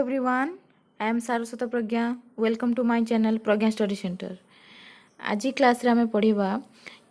everyone, I am Saraswata Prajna. Welcome to my channel Prajna Study Center. आज class रे हमें पढ़िबा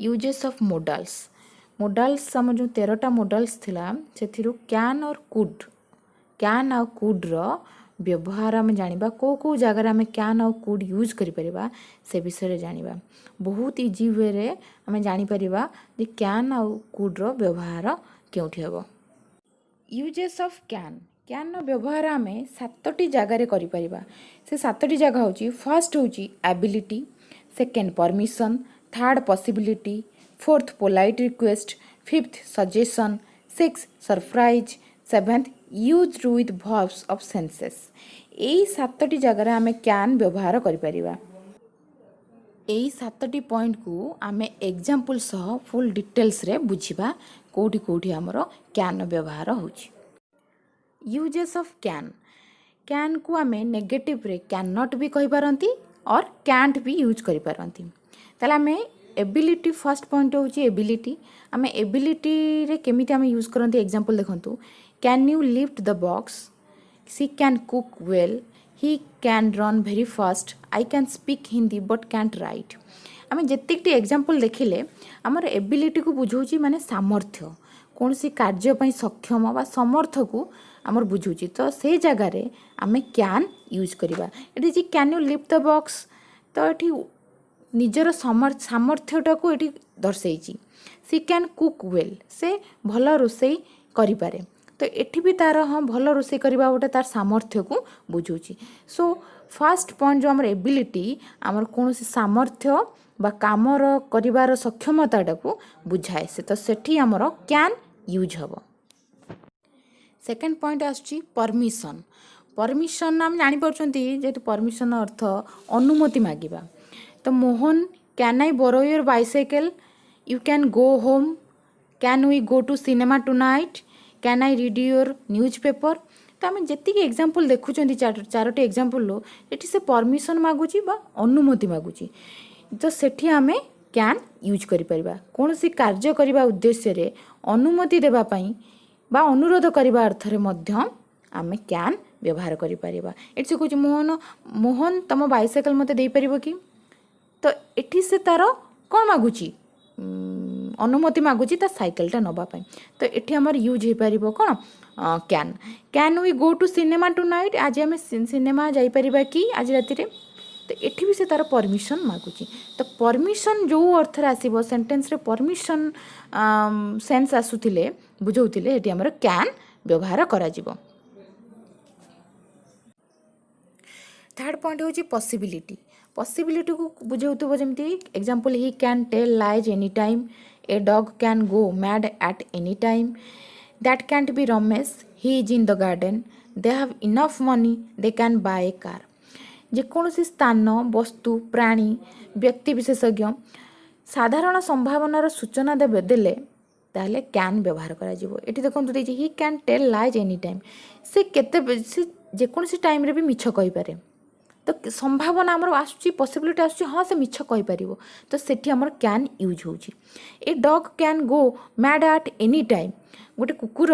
uses of modals. Modals हम जो 13टा modals थिला सेथिरु कैन और कुड रो व्यवहार हम जानिबा को जगह हम कैन और कुड यूज करि परिबा से विषय रे जानिबा। बहुत इजी वे रे हम जानि परिबा जे कैन और कुड रो व्यवहार केउठी हबो। यूजेस ऑफ कैन व्यवहार आम 7टी जगार कर से 7टी जगह हूँ फर्स्ट हूँ ability, second permission, third possibility, fourth polite request, fifth suggestion, six surprise, seventh use with verbs of senses. यही 7टी जगार आम कैन व्यवहार कर यही 7टी पॉइंट को आम एग्जांपल सह फुल डिटेल्स रे बुझिबा कोठी कोठी हमरो कैन व्यवहार होछि। यूजेस ऑफ कैन को आम नेगेटिव रे कैन नॉट भी कहि पारंती और कैंट भी यूज करि पारंती। ताले आम एबिलिटी फर्स्ट पॉइंट होछि एबिलिटी। आम एबिलिटी रे केमिति आम यूज करंती एग्जांपल देखंतु। Can you lift the box, she can cook well, he can run very fast, I can speak Hindi but can't write. आम जेतिकटी एग्जांपल देखिले आमर एबिलिटी को बुझौछि माने सामर्थ्य, कौन सी कार्य सक्षम व समर्थ को आमर बुझौछि। तो से जगार आम कैन यूज करवा। ये can you lift the box तो ये निजर सामर्थ्यटा को ये दर्शाई। सी कैन कुक वेल, से भल रोषे करें। तो ये भी तार हाँ भल रोषे करवा गोटे तार सामर्थ्य को बुझौछि। सो फर्स्ट पॉइंट जो आमर एबिलिटी आमर कौन सामर्थ्य बा कामर करिवार सक्षमता को बुझाए से। तो सेठी आमर कैन यूज हबो। सेकेंड पॉइंट आछि परमिशन। परमिशन आम जानि परछंती जेतु परमिशन अर्थ अनुमति मागिबा। तो Mohan can I borrow your bicycle, you can go home, can we go to cinema tonight, can I read your newspaper. तो आम जी एग्जांपल देखुं चारोटी एग्जांपल लो ये से परमिशन मागुची बा अनुमति मागुची। तो सेठी आमे कैन यूज करि परिबा। कौन सी कार्य करबा उद्देश्य रे अनुमति देबा पई बा अनुरोध करबा अर्थ रे मध्य आमे कैन व्यवहार करि परिबा। एठी से कहूँ मोहन तम बाइसाइकल मते दे परिबो कि। तो एठी से तार कौन मागुची अनुमति मागुची ता साइकेलटा नबा पई। तो एठी हमर यूज हे परिबो कोन can we go to cinema tonight, आज आमे सिनेमा जाई परिबा कि आज राति रे। तो एठी भी से तार परमिशन मागुची। तो परमिशन जो अर्थ आसीबो सेंटेंस रे परमिशन सेंस आसुथिले बुझौथिले एठी हमर कैन व्यवहार करा जिवो। थर्ड पॉइंट होची पॉसिबिलिटी। पॉसिबिलिटी को बुझौथबो जेमति example he can tell lies any time, a dog can go mad at any time, that can't be Ramesh, he is in the garden, they have enough money, they can buy a car. जेकोसी स्थान वस्तु प्राणी व्यक्ति विशेषज्ञ साधारण संभावनार सूचना देले ताहले कैन व्यवहार करा जिवो। एठी देखंतु देछि he can tell lies any time, से केते से जेकोसी टाइम रे भी मिछ कहि पारे। तो संभावना हमर आसुची पॉसिबिलिटी आसुची हाँ से मिछ कहि परिबो। तो सेठी हमर कैन यूज होउची। ए dog can go mad at any time, गोटे कुकुर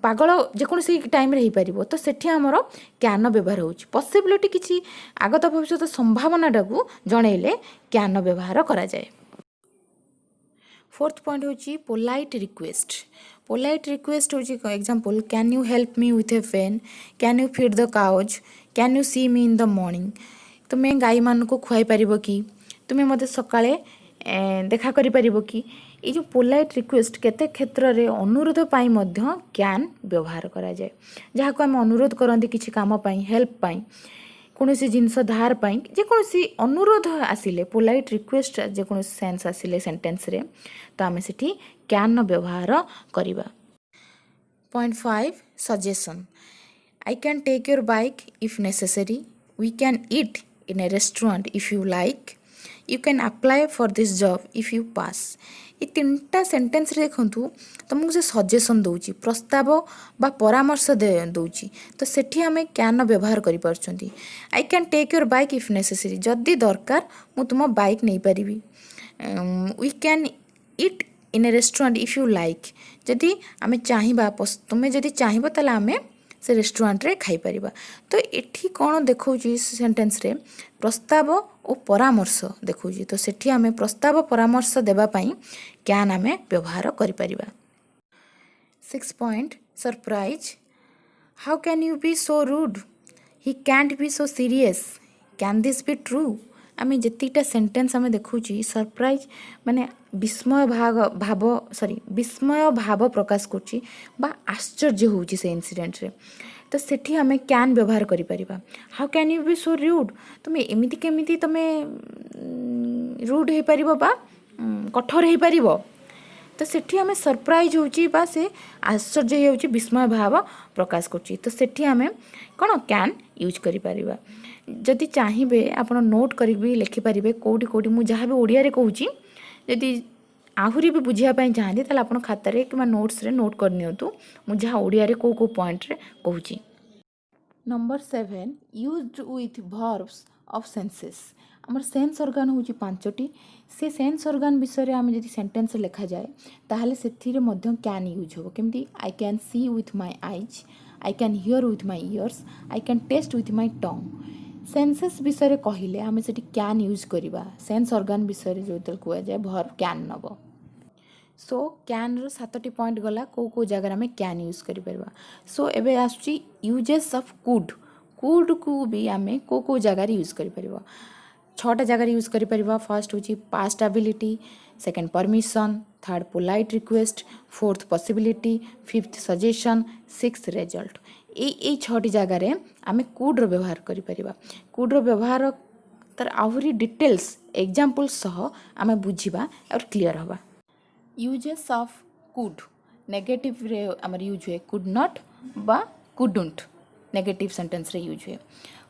पागल जेकोसी टाइम रे पारिबो। तो सेठी हमर कैन व्यवहार होउची। पॉसिबिलिटी किछि आगत भविष्यत संभावनाटा को जणैले कैन व्यवहार करा जाय। फोर्थ पॉइंट होची पोलाइट रिक्वेस्ट। पोलाइट रिक्वेस्ट होची example can you help me with a pen, can you feed the cows, can you see me in the morning. तुम्हें गाई मान को खुआई पारिबो कि, तुम्हें मते सकाळे देखा करि पारिबो कि। ये जो पोलाइट रिक्वेस्ट केते क्षेत्र रे अनुरोध पाई मध्य कैन व्यवहार करा जाय। जहाँ को हम अनुरोध करंती किछि काम पाई हेल्प पाई कौनसी जिनस धार पाई जेकोसी अनुरोध आसिले पोलाइट रिक्वेस्ट जेकोसी सेंस आसिले सेंटेंस रे तो आमे सेठी कैन व्यवहार करिबा। Point 5 suggestion. I can take your bike if necessary, we can eat in a restaurant if you like, you can apply for this job if you pass. ये 3टा सेंटेंस रे देखंतु तुमको से सजेशन दउची, प्रस्ताव बा परामर्श दउची। तो सेठी हमें कैन व्यवहार करि परछंती। I can take your bike if necessary, जदि दरकार मु तुम बाइक नहीं पारिबी। We can eat in a restaurant if you like, जदि आमे चाहिबा तुम्हें जदि चाहिबो ताले आमे से रेस्टोरेंट रे खाई परिबा। तो एठी कौन देखौची सेंटेंस रे प्रस्ताव और परामर्श देखौची। तो सेठी आमे प्रस्ताव परामर्श देबा पई कैन आमे व्यवहार करि परिबा। 6 point surprise. How can you be so rude? He can't be so serious. Can this be true? आमे जेतिटा सेंटेंस आमे देखौची सरप्राइज माने विस्मय विस्मय भाव प्रकाश करची बा आश्चर्य होची से इंसिडेंट रे। तो सेठी आमे कैन व्यवहार करि परिबा। How can you be so rude? तुमे एमिति केमिति तुमे रूड हे परिबो बा कठोर हे परिबो। तो सेठी आमे सरप्राइज होची बा से आश्चर्य होची विस्मय भाव प्रकाश करची। तो सेठी आमे कोन कैन यूज करि परिबा। जदि चाहिए आपण नोट करी लिखि पारे कौटी कौटी मुझे जहाँ भी ओडिया रे कहूँ जदि आहुरी भी बुझापी चाहती ताल आप खातार कि नोट्स रे नोट कर नियंतु मुझे जहाँ ओडिया रे को पॉइंट रे कहूँ। Number 7 used with verbs of senses. आमर सेंस ऑर्गन हूँ 5टी। से सेंस ऑर्गन विषय आम जब सेंटेंस लिखा जाए ताहले सेथिरे मध्य कैन यूज हो। केमती I can see with my eyes, I can hear with my ears, I can taste with my tongue. Senses विषय कहले आम से कैन यूज करवा। सेंस ऑर्गन विषय जो कह जाए वर्ब कैन नब। सो कैन रो 7टी पॉइंट गला को जगह आम कैन यूज करिपरिबा। सो एबे आसुची यूजेस ऑफ कुड। कुड को भी आम को जगार यूज करिपरिबा। 6टा जगह यूज करिपरिबा। फर्स्ट होची past ability, second permission, third polite request, fourth possibility, fifth suggestion, sixth result. यही 6टी जगार आम कुड्र व्यवहार करिपरिबा। कुड्र व्यवहार तार आहुरी डिटेल्स एग्जांपल सह आम बुझिबा और क्लियर हवा। यूजेस ऑफ कुड नेगेटिव रे आमर यूज हुए कुड नॉट बा कुडंट। नेगेटिव सेंटेंस रे यूज हुए।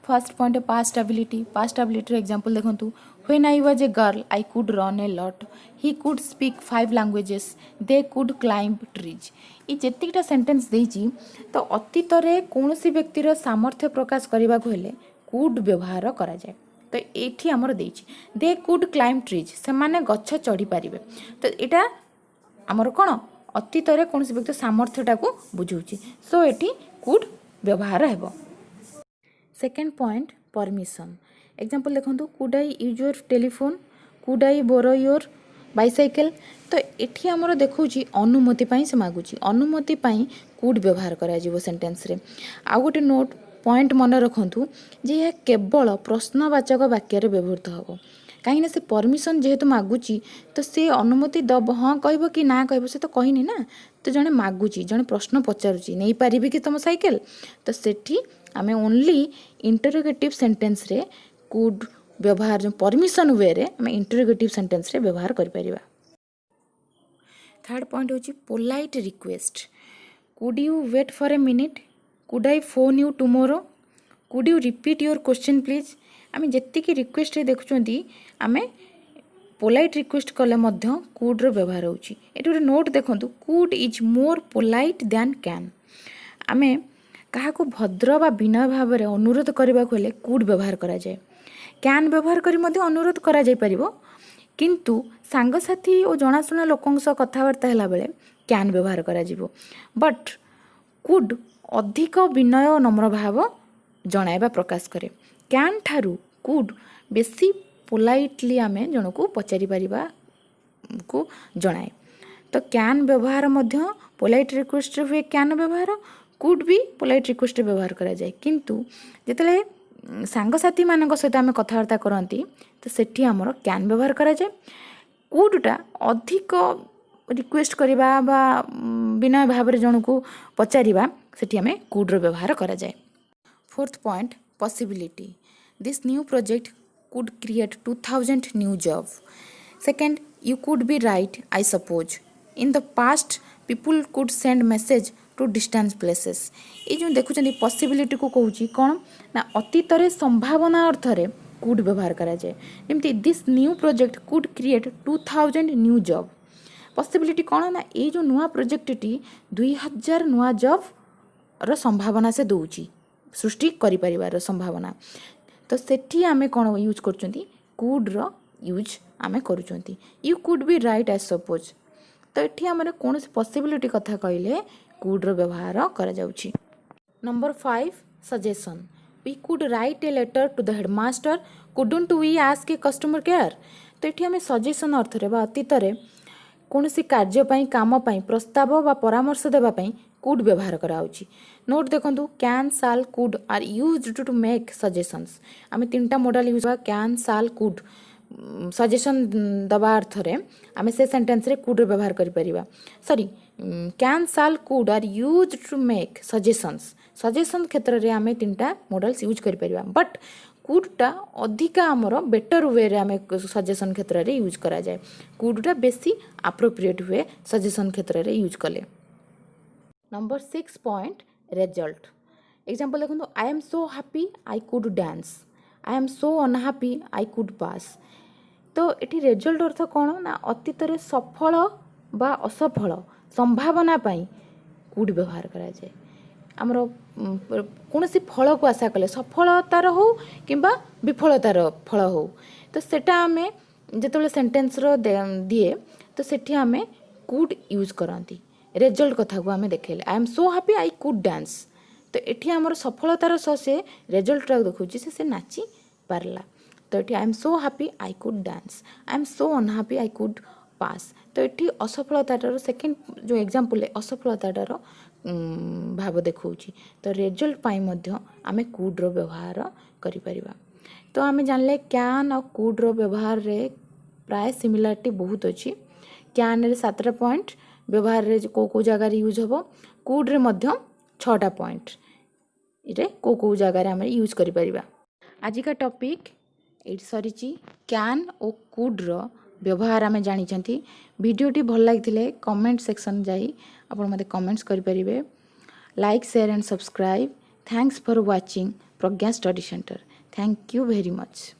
First point past ability. Past ability example देखंतु when I was a girl I could run a lot, he could speak 5 languages, they could climb trees. ये जेतिकटा sentence देइची तो अतीत रे कोनोसी व्यक्तिर सामर्थ्य प्रकाश करबा को हेले कुड व्यवहार करा जाए। तो एठी हमर देइची दे कुड क्लाइंब ट्रीज, से माने गच्छ चढ़ी पारिबे। तो एटा हमर कोन अतीत रे कोनोसी व्यक्ति सामर्थ्यटा को बुझौची। सो एठी कुड व्यवहार हेबो। Second point permission. एग्जांपल देखंतु could I use your telephone, could I borrow your bicycle. तो एठी हमर देखौची अनुमति पाई से मागुची। अनुमति पाई कुड व्यवहार करा जीवो सेंटेंस रे। आ गोटे नोट पॉइंट मन रखंतु जे यह केवल प्रश्नवाचक वाक्य रे व्यवहृत हबो। कहीं से परमिशन जेहेतु मागुची तो से अनुमति दब हाँ कहब कि ना कहब से तो कहनी ना। तो जड़े मागुची जड़े प्रश्न पचारुची नहीं पारिबे कि तुम साइकेल। तो सेठी आमे ओनली इंटरोगेटिव सेंटेंस रे कुड व्यवहार जो परमिशन वे रे आमे इंटरोगेटिव सेंटेंस रे व्यवहार करि परिबा। थर्ड पॉइंट होची polite request. Could you wait for a minute, could I phone you tomorrow, could you repeat your question please. आमे जेतिकी रिक्वेस्ट देखुचंती आमे पोलाइट रिक्वेस्ट कले मध्य कुड रो व्यवहार होची। एटी गोटे नोट देखंतु could is more polite than can. आमे काहाको भद्र बा विनय भाव में अनुरोध करने को कुड व्यवहार करा जाए। कैन व्यवहार करी मध्य अनुरोध करा जाय परिबो, किंतु सांगसाथी और जनाशुना लोकों सह कथबार्ता होला बेले कैन व्यवहार करा जिवो। बट कुड अधिक विनय और नम्र भाव जणाइबा प्रकाश करे। कैन ठारू कुड बेसी पोलाइटली आमे जनकू पचारि परिबा को जणाए। तो कैन व्यवहार मध्य पोलाइट रिक्वेस्ट हुए कैन व्यवहार, कुड भी पोलाइट रिक्वेस्ट व्यवहार करा जाए। किंतु जेतले सांगसाथी मान सहित आम कथबार्ता करती तो सेठी आमर कैन व्यवहार करा जाए। कुडटा अधिक रिक्वेस्ट करवा बा विनय भाव में जन को पचारिबा सेठी आमे कुड्र व्यवहार करा जाए। Fourth point possibility. This new project could create 2000 new job. Second you could be right I suppose. In the past people could send message to distance places. ये जो देखुं पॉसिबिलिटी को कहूँ कौन ना अतीत रे संभावना अर्थ रे कुड व्यवहार करा जाए। जमती this new project could create 2000 new job. Possibility कौन ना ये जो नुआ प्रोजेक्टटी 2000 नुआ जॉब रो संभावना से दौची सृष्टि करि परिवार संभावना। तो सेठी आमे कौन यूज करचंती कुड रो यूज आमे करूचंती। You could be right I suppose. तो ये आम कौन पॉसिबिलिटी कथा कहले कुड रो व्यवहार करा जाउची। Number 5, suggestion. We could write a letter to the headmaster. Couldn't we ask a customer care? तो ये आम सजेसन अर्थ रे अतीत कौन सी कार्यपाई कामपाई प्रस्ताव बा परामर्श देवाई कुड व्यवहार कराऊँगी. नोट देखो can shall could are used to make suggestions. आम 3टा model use can shall could suggestion दबा अर्थ रे आम से सेंटेंस रे कुड व्यवहार करिपरिबा. Sorry can shall could are used to make suggestions. Suggestion क्षेत्र रे आम 3टा मॉडल्स यूज करिपरिबा. बट कुडटा अधिका आमर बेटर वे रे आम सजेशन क्षेत्र रे यूज करा जाए. कुडटा बेसी अप्रोप्रिएट हुए सजेशन क्षेत्र रे यूज कले. Number 6 point result. एग्जांपल देखो I am so happy I could dance. I am so unhappy I could pass. तो ये रिजल्ट अर्थ कौन ना अतीत रे सफल बा असफल संभावना पाई कुड व्यवहार करा जाए. आमर कौन सी फल को आशा कले सफलतार हो कि विफलतार फल हो तो सेटा आम जो सेंटेंस दिए तो सेठी आम कुड यूज करती. रिजल्ट कथा को आम देखेले I am so happy I could dance. तो ये आमर सफलतार सह से रिजल्ट देखा से नाची पारला. तो ये I am so happy I could dance. I am so unhappy I could pass. तो ये असफलतार सेकेंड जो एग्जांपल असफलतार भाव देखा. तो रिजल्ट पाई आम कुड्र व्यवहार करिपरिबा. तो आम जानले कैन और कुड्र व्यवहार रे प्राय सिमिलारिटी बहुत अच्छी. कैन रे 7टा पॉइंट व्यवहार रे को जगार यूज हम. कुड्रे 6टा पॉइंट रे को जगार आम यूज करिपरिबा. आज का टॉपिक ये सरी. कैन और कुड्र व्यवहार आम जानी. वीडियोटी भल लगी कमेंट सेक्शन जाई आपण मते कमेंट्स करें. Like share and subscribe. Thanks for watching Pragya study centre. Thank you very much.